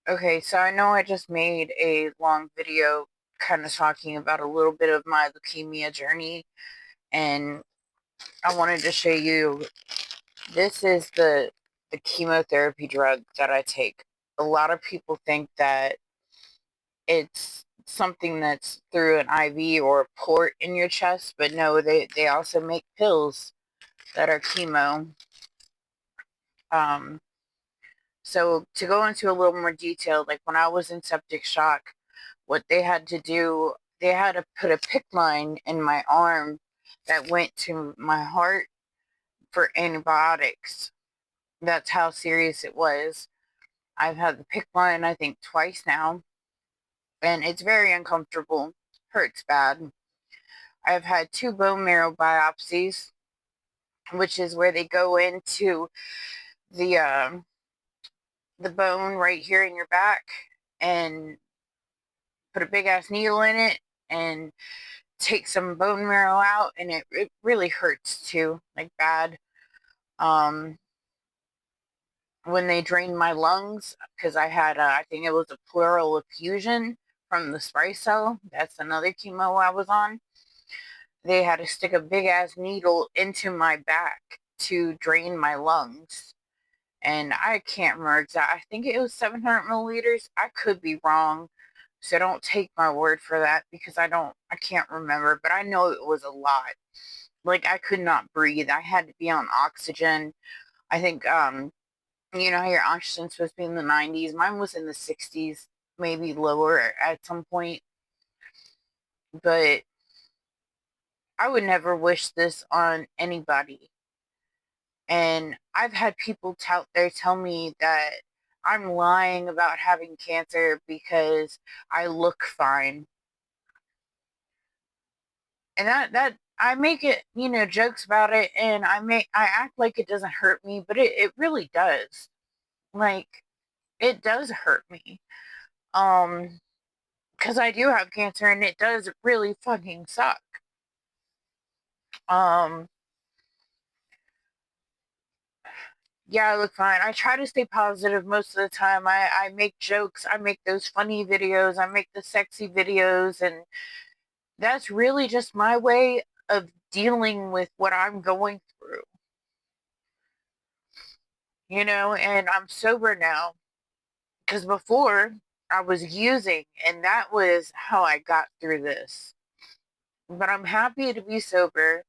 Okay, so I know I just made a long video kind of talking about a little bit of my leukemia journey, and I wanted to show you this is the chemotherapy drug that I take. A lot of people think that it's something that's through an IV or a port in your chest, but no, they also make pills that are chemo. Um, so to go into a little more detail, like when I was in septic shock, what they had to do, they had to put a PICC line in my arm that went to my heart for antibiotics. That's how serious it was. I've had the PICC line, I think, twice now, and it's very uncomfortable. Hurts bad. I've had two bone marrow biopsies, which is where they go into the the bone right here in your back and put a big ass needle in it and take some bone marrow out, and it really hurts too, like bad. Um, when they drained my lungs, because I had, I think it was a pleural effusion from the spray cell. That's another chemo I was on. They had to stick a big ass needle into my back to drain my lungs. And I can't remember exactly. I think it was 700 milliliters. I could be wrong. So don't take my word for that because I can't remember, but I know it was a lot. Like I could not breathe. I had to be on oxygen. I think you know how your oxygen's supposed to be in the 90s. Mine was in the 60s, maybe lower at some point. But I would never wish this on anybody. And I've had people out there tell me that I'm lying about having cancer because I look fine. And that I make it, jokes about it, and I act like it doesn't hurt me, but it really does. Like it does hurt me. Um, because I do have cancer and it does really fucking suck. Um, yeah, I look fine. I try to stay positive most of the time. I make jokes, I make those funny videos, I make the sexy videos, and that's really just my way of dealing with what I'm going through, and I'm sober now. Because before I was using, and that was how I got through this. But I'm happy to be sober.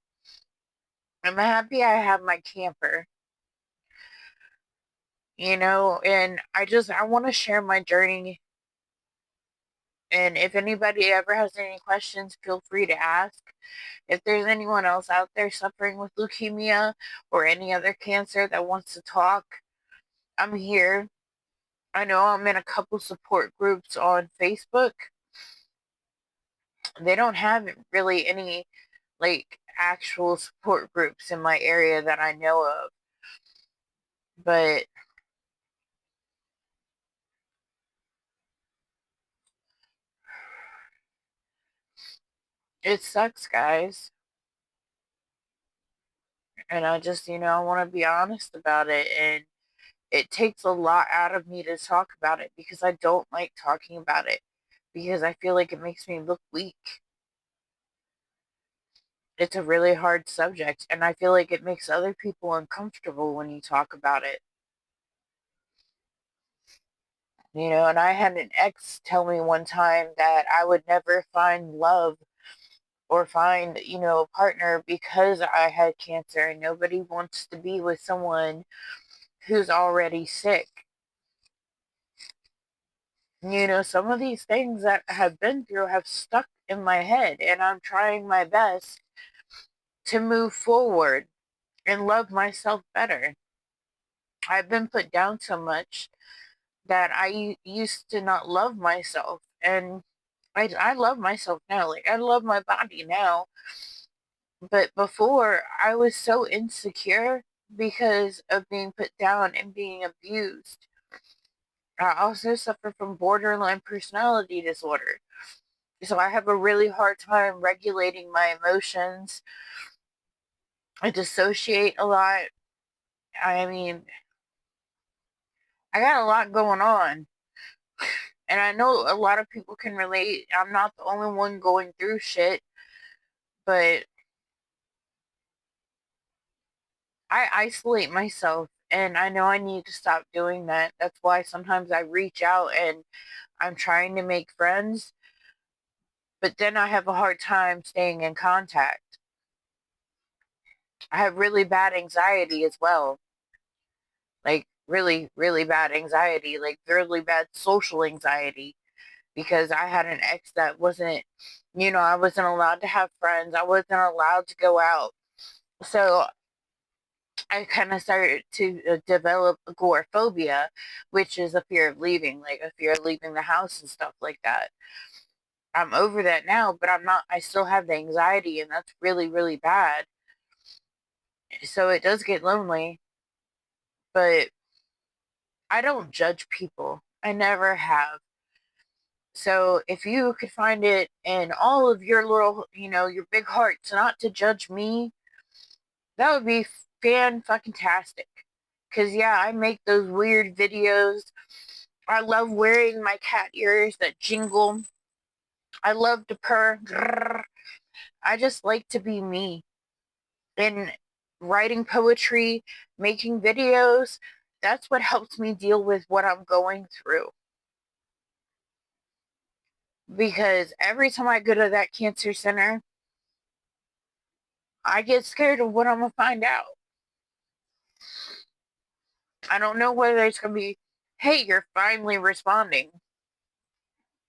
I'm happy I have my camper, and I want to share my journey. And if anybody ever has any questions, feel free to ask. If there's anyone else out there suffering with leukemia or any other cancer that wants to talk, I'm here. I know I'm in a couple support groups on Facebook. They don't have really any like actual support groups in my area that I know of. But it sucks, guys. And I want to be honest about it. And it takes a lot out of me to talk about it because I don't like talking about it because I feel like it makes me look weak. It's a really hard subject, and I feel like it makes other people uncomfortable when you talk about it. And I had an ex tell me one time that I would never find love or find, a partner because I had cancer, and nobody wants to be with someone who's already sick. Some of these things that I have been through have stuck in my head, and I'm trying my best to move forward and love myself better. I've been put down so much that I used to not love myself, and I love myself now. Like, I love my body now. But before, I was so insecure because of being put down and being abused. I also suffer from borderline personality disorder. So I have a really hard time regulating my emotions. I dissociate a lot. I mean, I got a lot going on. And I know a lot of people can relate. I'm not the only one going through shit, but I isolate myself, and I know I need to stop doing that. That's why sometimes I reach out and I'm trying to make friends, but then I have a hard time staying in contact. I have really bad anxiety as well. Like really, really bad anxiety, like really bad social anxiety, because I had an ex that wasn't, I wasn't allowed to have friends. I wasn't allowed to go out. So I kind of started to develop agoraphobia, which is a fear of leaving, like a fear of leaving the house and stuff like that. I'm over that now, but I'm not, I still have the anxiety, and that's really, really bad. So it does get lonely, but I don't judge people. I never have. So if you could find it in all of your little, your big hearts not to judge me, that would be fan fucking tastic. Cause yeah, I make those weird videos. I love wearing my cat ears that jingle. I love to purr. Grrr. I just like to be me. And writing poetry, making videos, that's what helps me deal with what I'm going through. Because every time I go to that cancer center, I get scared of what I'm going to find out. I don't know whether it's going to be, hey, you're finally responding.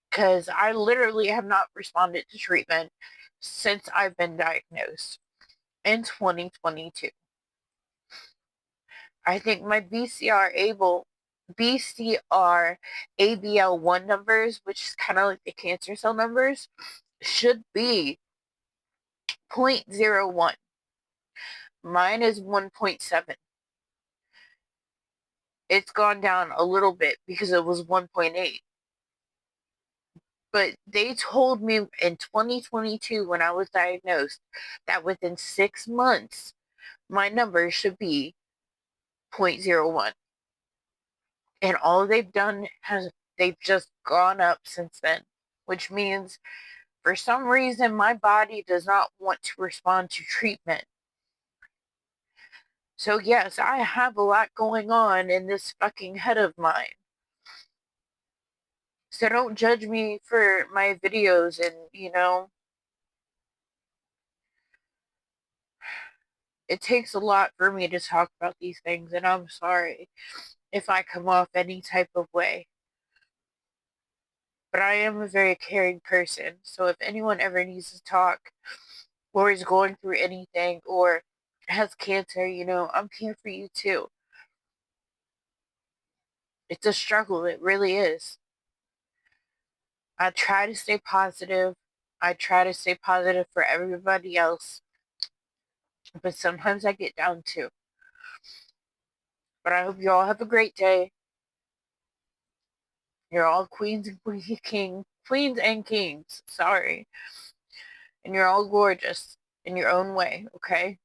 Because I literally have not responded to treatment since I've been diagnosed in 2022. I think my BCR ABL1 numbers, which is kind of like the cancer cell numbers, should be 0.01. Mine is 1.7. It's gone down a little bit because it was 1.8. But they told me in 2022 when I was diagnosed that within 6 months, my number should be 0.01. And all they've done they've just gone up since then, which means for some reason my body does not want to respond to treatment. So yes, I have a lot going on in this fucking head of mine. So don't judge me for my videos, and it takes a lot for me to talk about these things, and I'm sorry if I come off any type of way. But I am a very caring person, so if anyone ever needs to talk or is going through anything or has cancer, I'm here for you too. It's a struggle, it really is. I try to stay positive. I try to stay positive for everybody else, but sometimes I get down too. But I hope you all have a great day. You're all queens and kings, sorry. And you're all gorgeous in your own way, okay?